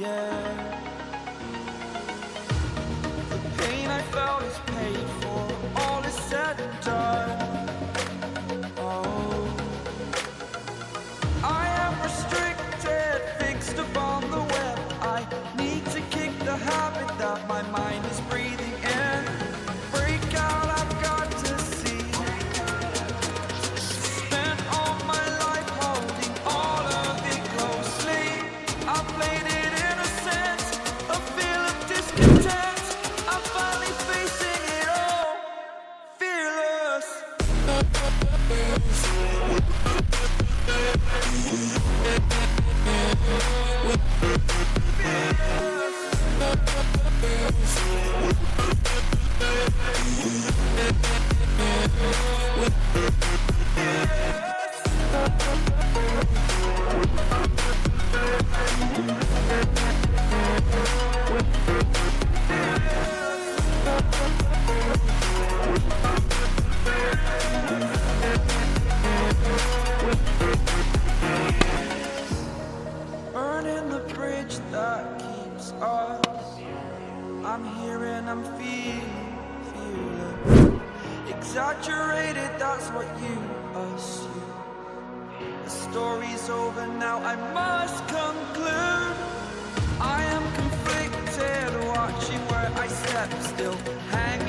yeah. The pain I felt is paid for, all is said and done. Oh, I am restricted, fixed upon the web. I need to kick the habit that my mind is breathing in. Break out, I've got to see. Spent all my life holding all of it closely. I played it innocent, a feel of discontent. I'm finally facing it all, fearless. Burning the bridge that keeps us. I'm here and I'm feeling exaggerated, that's what you assume. The story's over now, I must conclude. I am conflicted, watching where I step still, hang